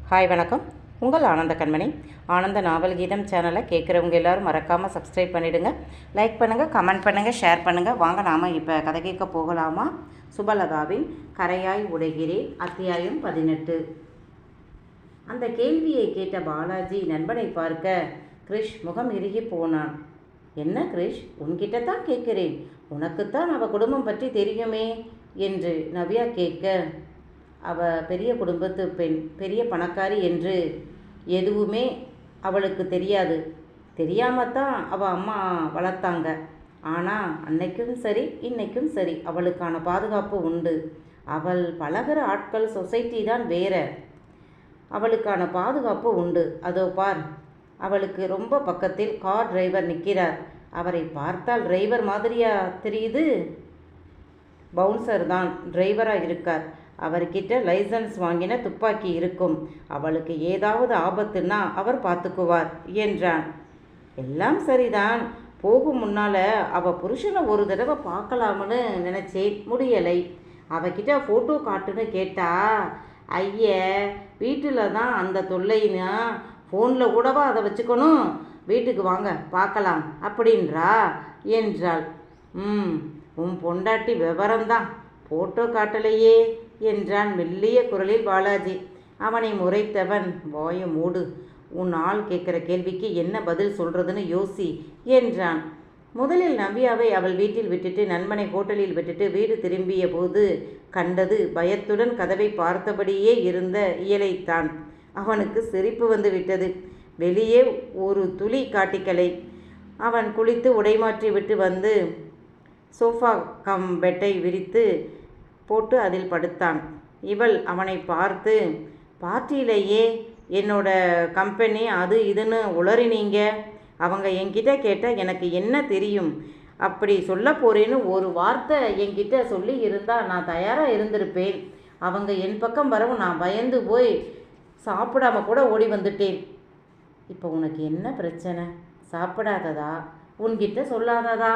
Hi வணக்கம். உங்கள் ஆனந்த கண்மணி. ஆனந்த நாவல் கீதம் சேனலை கேட்குறவங்க எல்லோரும் மறக்காமல் சப்ஸ்கிரைப் பண்ணிவிடுங்க. லைக் பண்ணுங்கள், கமெண்ட் பண்ணுங்கள், ஷேர் பண்ணுங்கள். வாங்க நாம் இப்போ கதை கேட்க போகலாமா? சுபலதாவின் கரையாய் உடைகிறேன் அத்தியாயம் 18. அந்த கேள்வியை கேட்ட பாலாஜி நண்பனை பார்க்க கிரிஷ் முகம் இறுகி போனான். என்ன கிரிஷ், உன்கிட்ட தான் கேட்குறேன், உனக்குத்தான் அவள் குடும்பம் பற்றி தெரியுமே என்று நவ்யா கேட்க, அவள் பெரிய குடும்பத்து பெண், பெரிய பணக்காரி என்று எதுவுமே அவளுக்கு தெரியாது. தெரியாமல் தான் அவள் அம்மா வளர்த்தாங்க. ஆனால் அன்னைக்கும் சரி இன்னைக்கும் சரி அவளுக்கான பாதுகாப்பு உண்டு. அவள் பழகிற ஆட்கள் சொசைட்டி தான் வேற. அவளுக்கான பாதுகாப்பு உண்டு. அதோ பார், அவளுக்கு ரொம்ப பக்கத்தில் கார் டிரைவர் நிற்கிறார். அவரை பார்த்தால் டிரைவர் மாதிரியா தெரியுது? பவுன்சர் தான் டிரைவராக இருக்கார். அவர்கிட்ட லைசன்ஸ் வாங்கின துப்பாக்கி இருக்கும். அவளுக்கு ஏதாவது ஆபத்துன்னா அவர் பார்த்துக்குவார் என்றான். எல்லாம் சரிதான். போகும் முன்னால் அவள் புருஷனை ஒரு தடவை பார்க்கலாம்னு நினச்சேன், முடியலை. அவகிட்ட ஃபோட்டோ காட்டுன்னு கேட்டா, ஐய வீட்டில் தான் அந்த தொல்லைன்னா ஃபோனில் கூடவா அதை வச்சுக்கணும், வீட்டுக்கு வாங்க பார்க்கலாம் அப்படின்றா என்றாள். உன் பொண்டாட்டி விவரம்தான், ஃபோட்டோ காட்டலையே என்றான் மெல்லிய குரலில் பாலாஜி. அவனை முறைத்தவன், வாய மூடு, உன் ஆள் கேட்குற கேள்விக்கு என்ன பதில் சொல்கிறதுன்னு யோசி என்றான். முதலில் நவ்யாவை அவள் வீட்டில் விட்டுட்டு நண்பனை ஹோட்டலில் விட்டுட்டு வீடு திரும்பிய போது கண்டது பயத்துடன் கதவை பார்த்தபடியே இருந்த இயலைத்தான். அவனுக்கு சிரிப்பு வந்து விட்டது. வெளியே ஒரு துளி காட்டிக்கலை. அவன் குளித்து உடைமாற்றி விட்டு வந்து சோஃபா கம் பெட்டை விரித்து போட்டு அதில் படுத்தான். இவள் அவனை பார்த்து, பார்ட்டியிலேயே என்னோட கம்பெனி அது இதுன்னு உளறினீங்க. அவங்க என்கிட்ட கேட்டால் எனக்கு என்ன தெரியும், அப்படி சொல்ல போகிறேன்னு ஒரு வார்த்தை என்கிட்ட சொல்லி இருந்தால் நான் தயாராக இருந்திருப்பேன். அவங்க என் பக்கம் வரவும் நான் பயந்து போய் சாப்பிடாம கூட ஓடி வந்துட்டேன். இப்போ உனக்கு என்ன பிரச்சனை? சாப்பிடாததா, உன்கிட்ட சொல்லாததா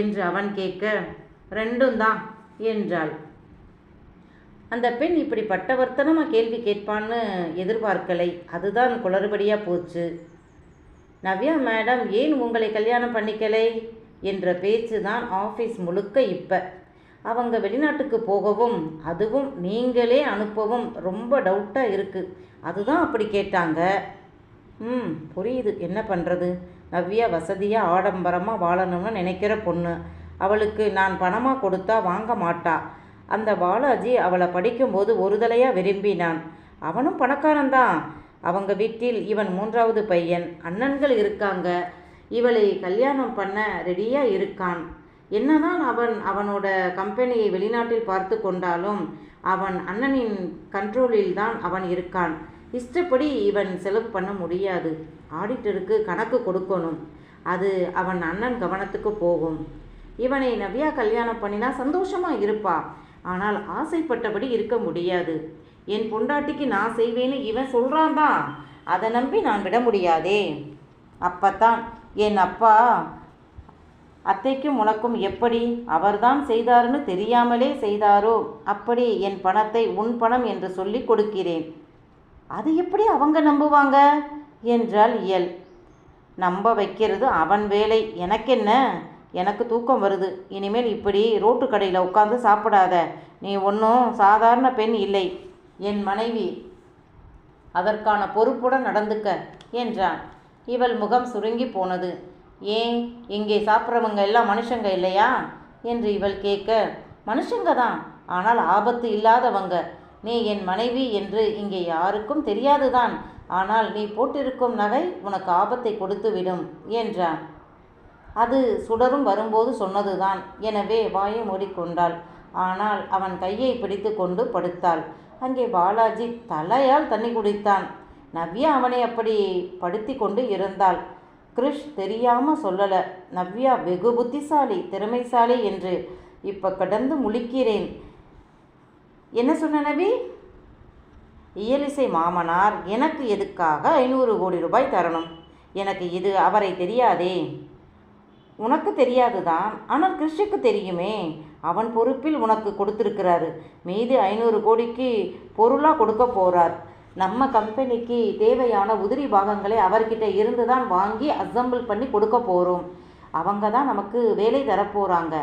என்று அவன் கேட்க, ரெண்டும் தான் என்றாள். அந்த பெண் இப்படி பட்டவர்த்தனமாக கேள்வி கேட்பான்னு எதிர்பார்க்கலை. அதுதான் குளறுபடியாக போச்சு. நவ்யா மேடம் ஏன் உங்களை கல்யாணம் பண்ணிக்கலை என்ற பேச்சு தான் ஆஃபீஸ் முழுக்க. இப்போ அவங்க வெளிநாட்டுக்கு போகவும் அதுவும் நீங்களே அனுப்பவும் ரொம்ப டவுட்டாக இருக்குது. அதுதான் அப்படி கேட்டாங்க. புரியுது, என்ன பண்ணுறது? நவ்யா வசதியாக ஆடம்பரமாக வாழணும்னு நினைக்கிற பொண்ணு. அவளுக்கு நான் பணமாக கொடுத்தா வாங்க மாட்டா. அந்த பாலாஜி அவளை படிக்கும்போது ஒரு தலையாக விரும்பினான். அவனும் பணக்காரன்தான். அவங்க வீட்டில் இவன் 3வது பையன். அண்ணன்கள் இருக்காங்க. இவளை கல்யாணம் பண்ண ரெடியாக இருக்கான். என்னதான் அவனோட கம்பெனியை வெளிநாட்டில் பார்த்து கொண்டாலும் அவன் அண்ணனின் கண்ட்ரோலில் தான் அவன் இருக்கான். இஷ்டப்படி இவன் செலவு பண்ண முடியாது. ஆடிட்டருக்கு கணக்கு கொடுக்கணும். அது அவன் அண்ணன் கவனத்துக்கு போகும். இவனை நவ்யா கல்யாணம் பண்ணினா சந்தோஷமாக இருப்பா. ஆனால் ஆசைப்பட்டபடி இருக்க முடியாது. என் பொண்டாட்டிக்கு நான் செய்வேன்னு இவன் சொல்கிறான் தான், அதை நம்பி நான் விட முடியாதே. அப்பத்தான் என் அப்பா, அத்தைக்கும் உனக்கும் எப்படி அவர்தான் செய்தாருன்னு தெரியாமலே செய்தாரோ அப்படி என் பணத்தை உன் பணம் என்று சொல்லி கொடுக்கிறேன். அது எப்படி அவங்க நம்புவாங்க என்றால் இயல். நம்ப வைக்கிறது அவன் வேலை, எனக்கென்ன? எனக்கு தூக்கம் வருது. இனிமேல் இப்படி ரோட்டு கடையில் உட்காந்து சாப்பிடாத. நீ ஒன்றும் சாதாரண பெண் இல்லை, என் மனைவி. அதற்கான பொறுப்புடன் நடந்துக்க என்றான். இவள் முகம் சுருங்கி போனது. ஏன், இங்கே சாப்பிட்றவங்க எல்லாம் மனுஷங்க இல்லையா என்று இவள் கேட்க, மனுஷங்க தான், ஆனால் ஆபத்து இல்லாதவங்க. நீ என் மனைவி என்று இங்கே யாருக்கும் தெரியாதுதான். ஆனால் நீ போட்டிருக்கும் நகை உனக்கு ஆபத்தை கொடுத்து விடும் என்றான். அது சுடரும் வரும்போது சொன்னதுதான். எனவே வாயை மூடிக்கொண்டாள். ஆனால் அவன் கையை பிடித்து கொண்டு படுத்தாள். அங்கே பாலாஜி தலையால் தண்ணி குடித்தான். நவ்யா அவனை அப்படி படுத்தி கொண்டு இருந்தாள். கிரிஷ் தெரியாமல் சொல்லலை, நவ்யா வெகு புத்திசாலி, திறமைசாலி என்று. இப்போ கடந்து முழிக்கிறேன். என்ன சொன்ன நவி? இயலிசை மாமனார் எனக்கு எதுக்காக 500 கோடி ரூபாய் தரணும்? எனக்கு இது அவரை தெரியாதே. உனக்கு தெரியாது தான், ஆனால் கிறிஷுக்கு தெரியுமே. அவன் பொறுப்பில் உனக்கு கொடுத்துருக்கிறாரு. மீதி 500 கோடிக்கு பொருளாக கொடுக்க போகிறார். நம்ம கம்பெனிக்கு தேவையான உதிரி பாகங்களை அவர்கிட்ட இருந்து தான் வாங்கி அசம்பிள் பண்ணி கொடுக்க போகிறோம். அவங்க தான் நமக்கு வேலை தரப்போகிறாங்க.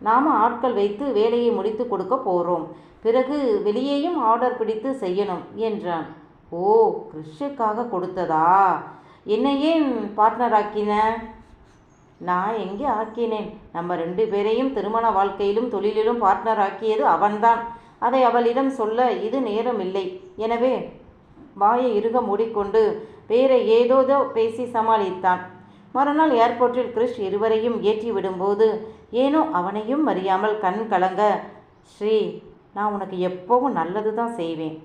நாம் ஆட்கள் வைத்து வேலையை முடித்து கொடுக்க போகிறோம். பிறகு வெளியேயும் ஆர்டர் பிடித்து செய்யணும் என்றான். ஓ, கிறிஷுக்காக கொடுத்ததா? என்னை ஏன் பார்ட்னர் ஆக்கின? நான் எங்கே ஆக்கினேன்? நம்ம 2 பேரையும் திருமண வாழ்க்கையிலும் தொழிலிலும் பார்ட்னர் ஆக்கியது அவன்தான். அதை அவளிடம் சொல்ல இது நேரம் இல்லை. எனவே வாயை இறுக மூடிக்கொண்டு வேற ஏதோதோ பேசி சமாளித்தான். மறுநாள் ஏர்போர்ட்டில் கிறிஷ் இருவரையும் ஏற்றி விடும்போது ஏனோ அவனையும் அறியாமல் கண் கலங்க, ஸ்ரீ, நான் உனக்கு எப்பவும் நல்லது தான் செய்வேன்.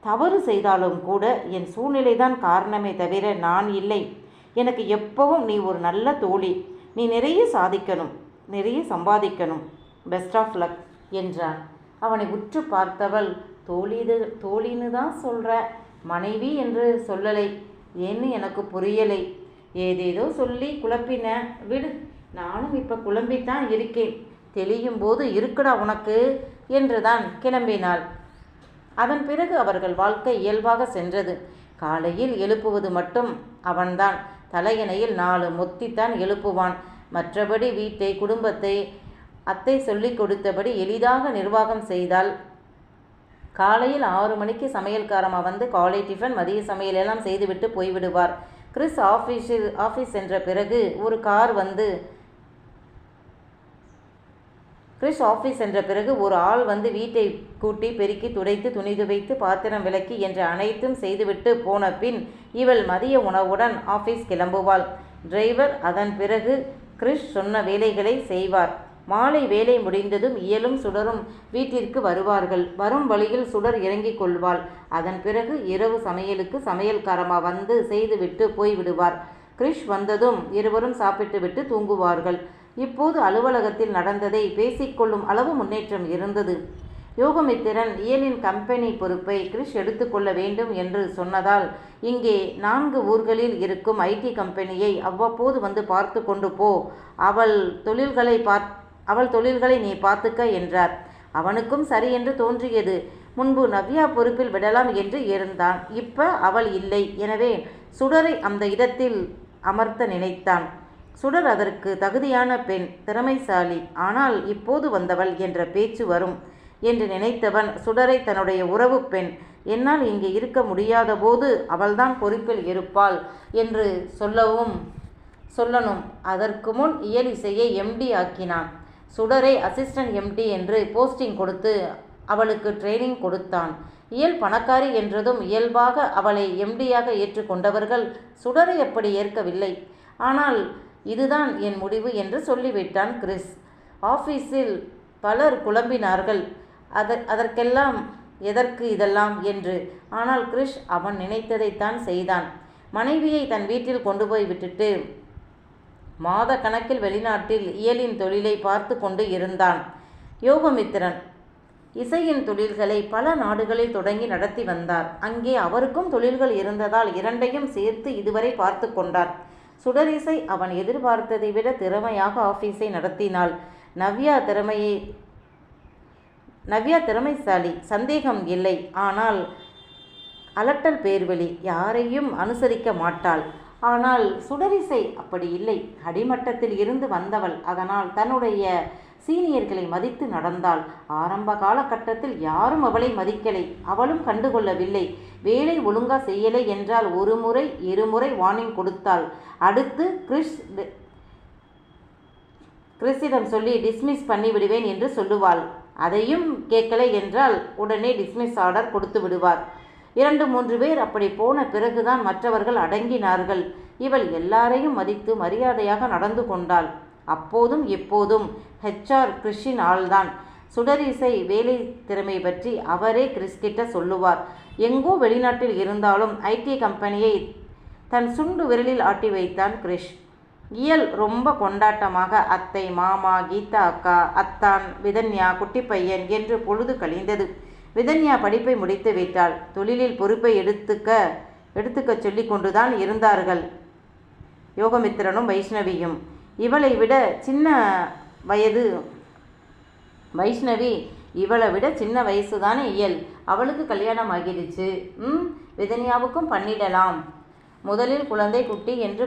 தவறு செய்தாலும் கூட என் சூழ்நிலை தான் காரணமே தவிர நான் இல்லை. எனக்கு எப்பவும் நீ ஒரு நல்ல தோழி. நீ நிறைய சாதிக்கணும், நிறைய சம்பாதிக்கணும். பெஸ்ட் ஆஃப் லக் என்றான். அவனை உற்று பார்த்தவள், தோழின்னு தான் சொல்கிற, மனைவி என்று சொல்லலை. ஏன்னு எனக்கு புரியலை. ஏதேதோ சொல்லி குழப்பின. விடு, நானும் இப்போ குழம்பித்தான் இருக்கேன். தெளியும் போது இருக்குடா உனக்கு என்றுதான் கிளம்பினாள். அதன் பிறகு அவர்கள் வாழ்க்கை இயல்பாக சென்றது. காலையில் எழுப்புவது மட்டும் அவன்தான். தலையணையில் 4 மொத்தித்தான் எழுப்புவான். மற்றபடி வீட்டை, குடும்பத்தை அத்தை சொல்லி கொடுத்தபடி எளிதாக நிர்வாகம் செய்தால். காலையில் 6 மணிக்கு சமையல்காரமா வந்து காலை டிஃபன், மதிய சமையல் எல்லாம் செய்துவிட்டு போய்விடுவார். கிறிஸ் ஆஃபீஸ் சென்ற பிறகு ஒரு ஆள் வந்து வீட்டை கூட்டி பெருக்கி துடைத்து துணி துவைத்து பாத்திரம் விளக்கி என்று அனைத்தும் செய்துவிட்டு போன பின் இவள் மதிய உணவுடன் ஆஃபீஸ் கிளம்புவாள். டிரைவர் அதன் பிறகு கிறிஸ் சொன்ன வேலைகளை செய்வார். மாலை வேலை முடிந்ததும் இயலும் சுடரும் வீட்டிற்கு வருவார்கள். வரும் வழியில் சுடர் இறங்கிக் கொள்வாள். அதன் பிறகு இரவு சமையலுக்கு சமையல்காரமா வந்து செய்துவிட்டு போய்விடுவார். கிறிஷ் வந்ததும் இருவரும் சாப்பிட்டு விட்டு தூங்குவார்கள். இப்போது அலுவலகத்தில் நடந்ததை பேசிக்கொள்ளும் அளவு முன்னேற்றம் இருந்தது. யோகமித்திரன் இயலின் கம்பெனி பொறுப்பை கிறிஷ் எடுத்துக்கொள்ள வேண்டும் என்று சொன்னதால் இங்கே 4 ஊர்களில் இருக்கும் ஐடி கம்பெனியை அவ்வப்போது வந்து பார்த்து கொண்டு போ, அவள் தொழில்களை நீ பார்த்துக்க என்றார். அவனுக்கும் சரி என்று தோன்றியது. முன்பு நவ்யா பொறுப்பில் விடலாம் என்று இருந்தான். இப்ப அவள் இல்லை. எனவே சுடரை அந்த இடத்தில் அமர்த்த நினைத்தான். சுடர் அதற்கு தகுதியான பெண், திறமைசாலி. ஆனால் இப்போது வந்தவள் என்ற பேச்சு வரும் என்று நினைத்தவன் சுடரை தன்னுடைய உறவு பெண், என்னால் இங்கே இருக்க முடியாத போது அவள்தான் பொறுப்பில் இருப்பாள் என்று சொல்லணும். அதற்கு முன் இயலிசையை எம்டி ஆக்கினான். சுடரை அசிஸ்டன்ட் எம்டி என்று போஸ்டிங் கொடுத்து அவளுக்கு ட்ரைனிங் கொடுத்தான். இயல் பணக்காரி என்றதும் இயல்பாக அவளை எம்டியாக ஏற்றுக்கொண்டவர்கள் சுடரை எப்படி ஏற்கவில்லை. ஆனால் இதுதான் என் முடிவு என்று சொல்லிவிட்டான் கிறிஸ். ஆஃபீஸில் பலர் குழம்பினார்கள். அதற்கெல்லாம் எதற்கு இதெல்லாம் என்று. ஆனால் கிறிஷ் அவன் நினைத்ததைத்தான் செய்தான். மனைவியை தன் வீட்டில் கொண்டு போய் விட்டுட்டு மாத கணக்கில் வெளிநாட்டில் இயலின் தொழிலை பார்த்து கொண்டு இருந்தான். யோகமித்திரன் இசையின் தொழில்களை பல நாடுகளில் தொடங்கி நடத்தி வந்தார். அங்கே அவருக்கும் தொழில்கள் இருந்ததால் 2ஐயும் சேர்த்து இதுவரை பார்த்து கொண்டார். சுடரிசை அவன் எதிர்பார்த்ததை விட திறமையாக ஆஃபீஸை நடத்தினாள். நவ்யா திறமைசாலி, சந்தேகம் இல்லை. ஆனால் அலட்டல் பேர்வழி, யாரையும் அனுசரிக்க மாட்டாள். ஆனால் சுடரிசை அப்படி இல்லை. அடிமட்டத்தில் இருந்து வந்தவள். அதனால் தன்னுடைய சீனியர்களை மதித்து நடந்தாள். ஆரம்ப காலகட்டத்தில் யாரும் அவளை மதிக்கலை. அவளும் கண்டுகொள்ளவில்லை. வேலை ஒழுங்கா செய்யலை என்றால் 1 முறை 2 முறை வார்னிங் கொடுத்தாள். அடுத்து கிறிஸிடம் சொல்லி டிஸ்மிஸ் பண்ணி விடுவேன் என்று சொல்லுவாள். அதையும் கேட்கலை என்றால் உடனே டிஸ்மிஸ் ஆர்டர் கொடுத்து விடுவார். 2-3 பேர் அப்படி போன பிறகுதான் மற்றவர்கள் அடங்கினார்கள். இவள் எல்லாரையும் மதித்து மரியாதையாக நடந்து கொண்டாள். அப்போதும் எப்போதும் ஹெச்ஆர் கிறிஷின் ஆள்தான். சுடரிசை வேலை திறமை பற்றி அவரே கிறிஸ்கிட்ட சொல்லுவார். எங்கோ வெளிநாட்டில் இருந்தாலும் ஐடி கம்பெனியை தன் சுண்டு விரலில் ஆட்டி வைத்தான் கிறிஷ். இயல் ரொம்ப கொண்டாட்டமாக அத்தை, மாமா, கீதா அக்கா, அத்தான், விதன்யா, குட்டிப்பையன் என்று பொழுது கழிந்தது. விதன்யா படிப்பை முடித்து விட்டாள். தொழிலில் பொறுப்பை எடுத்துக்க சொல்லி கொண்டுதான் இருந்தார்கள் யோகமித்திரனும் வைஷ்ணவியும். இவளை விட சின்ன வயது வைஷ்ணவி இவளை விட சின்ன வயசு தானே இயல், அவளுக்கு கல்யாணம் ஆகிடுச்சு. விதன்யாவுக்கும் பண்ணிடலாம். முதலில் குழந்தை குட்டி என்று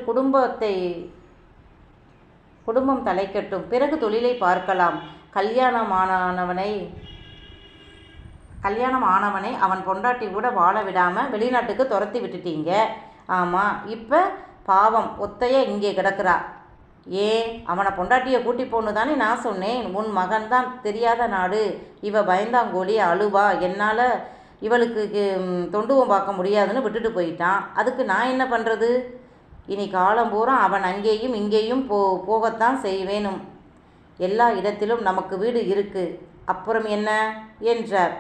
குடும்பம் தலைக்கட்டும், பிறகு தொழிலை பார்க்கலாம். கல்யாணம் ஆனவனை அவன் பொண்டாட்டி கூட வாழ விடாமல் வெளிநாட்டுக்கு துரத்தி விட்டுட்டீங்க. ஆமாம், இப்போ பாவம் ஒத்தைய இங்கே கிடக்கிறா. அவனை பொண்டாட்டியை கூட்டி போன்னு தானே நான் சொன்னேன். உன் மகன்தான் தெரியாத நாடு. இவ பயந்தாங்கோழி அழுவா. என்னால் இவளுக்கு தொண்டுவம் பார்க்க முடியாதுன்னு விட்டுட்டு போயிட்டான். அதுக்கு நான் என்ன பண்ணுறது? இனி காலம் பூரா அவன் அங்கேயும் இங்கேயும் போகத்தான் செய்வேனும். எல்லா இடத்திலும் நமக்கு வீடு இருக்குது. அப்புறம் என்ன என்றார்.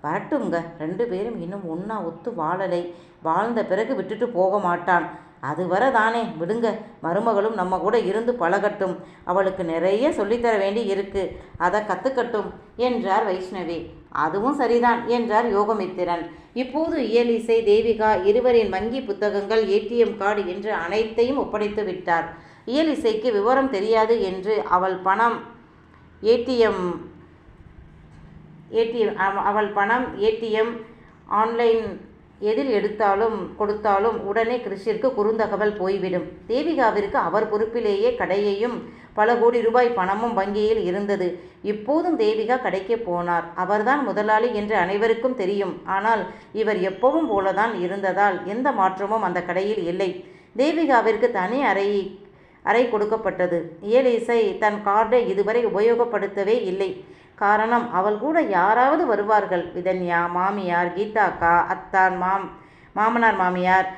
வரட்டுங்க, 2 பேரும் இன்னும் ஒன்றா ஒத்து வாழலை. வாழ்ந்த பிறகு விட்டுட்டு போக மாட்டான். அதுவரை தானே விடுங்க. மருமகளும் நம்ம கூட இருந்து பழகட்டும். அவளுக்கு நிறைய சொல்லித்தர வேண்டி இருக்கு, அதை கற்றுக்கட்டும் என்றார் வைஷ்ணவி. அதுவும் சரிதான் என்றார் யோகமித்திரன். இப்போது இயலிசை, தேவிகா இருவரின் வங்கி புத்தகங்கள், ஏடிஎம் கார்டு என்று அனைத்தையும் ஒப்படைத்து விட்டார். இயலிசைக்கு விவரம் தெரியாது என்று அவள் பணம் ஏடிஎம் ஆன்லைன் எதில் எடுத்தாலும் கொடுத்தாலும் உடனே கிறிஷிற்கு குறுந்தகவல் போய்விடும். தேவிகாவிற்கு அவர் பொறுப்பிலேயே கடையையும் பல கோடி ரூபாய் பணமும் வங்கியில் இருந்தது. இப்போதும் தேவிகா கடைக்கு போனார். அவர்தான் முதலாளி என்று அனைவருக்கும் தெரியும். ஆனால் இவர் எப்பவும் போலதான் இருந்ததால் எந்த மாற்றமும் அந்த கடையில் இல்லை. தேவிகாவிற்கு தனி அறை கொடுக்கப்பட்டது. இயலிசை தன் கார்டை இதுவரை உபயோகப்படுத்தவே இல்லை. காரணம், அவள் கூட யாராவது வருவார்கள். விதன்யா, மாமியார், கீதாக்கா, அத்தான், மாமனார் மாமியார்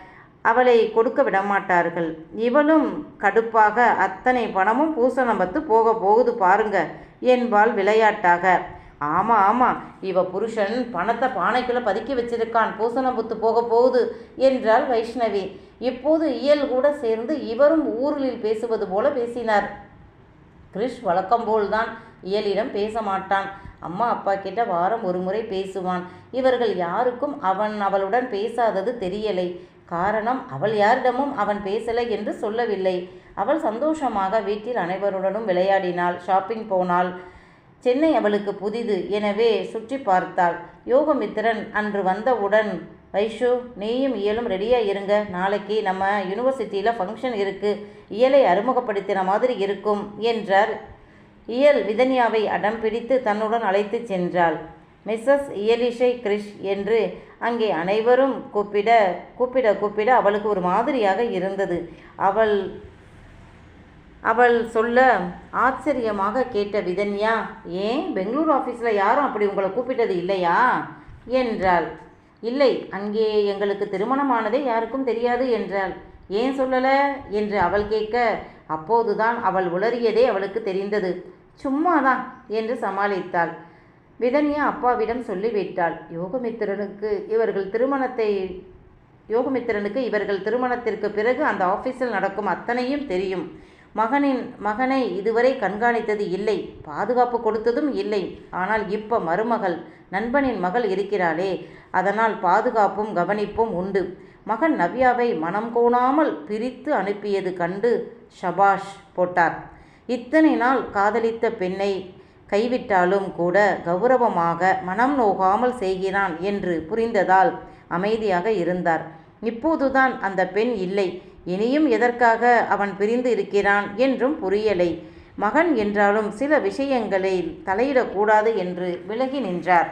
அவளை கொடுக்க விடமாட்டார்கள். இவளும் கடுப்பாக, அத்தனை பணமும் பூசணம் பத்து போக போகுது பாருங்க என்பாள் விளையாட்டாக. ஆமாம், இவ புருஷன் பணத்தை பானைக்குள்ளே பதுக்கி வச்சிருக்கான், பூசணம் புத்து போக போகுது என்றாள் வைஷ்ணவி. இப்போது இயல் கூட சேர்ந்து இவரும் ஊரில் பேசுவது போல பேசினார். கிறிஷ் வழக்கம்போல்தான் இயலிடம் பேச மாட்டான். அம்மா அப்பா கிட்ட வாரம் ஒரு முறை பேசுவான். இவர்கள் யாருக்கும் அவளுடன் பேசாதது தெரியலை. காரணம், அவள் யாரிடமும் அவன் பேசலை என்று சொல்லவில்லை. அவள் சந்தோஷமாக வீட்டில் அனைவருடனும் விளையாடினாள், ஷாப்பிங் போனாள். சென்னை அவளுக்கு புதிது, எனவே சுற்றி பார்த்தாள். யோகமித்திரன் அன்று வந்தவுடன், வைஷு, நீயும் இயலும் ரெடியாக இருங்க, நாளைக்கு நம்ம யூனிவர்சிட்டியில் ஃபங்க்ஷன் இருக்குது, இயலை அறிமுகப்படுத்தின மாதிரி இருக்கும் என்றார். இயல் விதன்யாவை அடம் பிடித்து தன்னுடன் அழைத்து சென்றாள். மிஸ்ஸஸ் இயலிசை கிறிஷ் என்று அங்கே அனைவரும் கூப்பிட அவளுக்கு ஒரு மாதிரியாக இருந்தது. அவள் சொல்ல ஆச்சரியமாக கேட்ட விதன்யா, ஏன் பெங்களூர் ஆஃபீஸில் யாரும் அப்படி உங்களை கூப்பிட்டது இல்லையா என்றாள். இல்லை, அங்கே எங்களுக்கு திருமணமானதே யாருக்கும் தெரியாது என்றாள். ஏன் சொல்லலை என்று அவள் கேட்க, அப்போதுதான் அவள் உளறியதே அவளுக்கு தெரிந்தது. சும்மாதான் என்று சமாளித்தாள். விதன்யா அப்பாவிடம் சொல்லிவிட்டாள். யோகமித்திரனுக்கு இவர்கள் திருமணத்திற்கு பிறகு அந்த ஆஃபீஸில் நடக்கும் அத்தனையும் தெரியும். மகனை இதுவரை கண்காணித்தது இல்லை, பாதுகாப்பு கொடுத்ததும் இல்லை. ஆனால் இப்போ மருமகள், நண்பனின் மகள் இருக்கிறாளே, அதனால் பாதுகாப்பும் கவனிப்பும் உண்டு. மகன் நவ்யாவை மனம் கோணாமல் பிரித்து அனுப்பியது கண்டு ஷபாஷ் போட்டார். இத்தனை நாள் காதலித்த பெண்ணை கைவிட்டாலும் கூட கௌரவமாக மனம் நோகாமல் செய்கிறான் என்று புரிந்ததால் அமைதியாக இருந்தார். இப்போதுதான் அந்த பெண் இல்லை, இனியும் எதற்காக அவன் பிரிந்து இருக்கிறான் என்றும் புரியலை. மகன் என்றாலும் சில விஷயங்களில் தலையிடக்கூடாது என்று விலகி நின்றார்.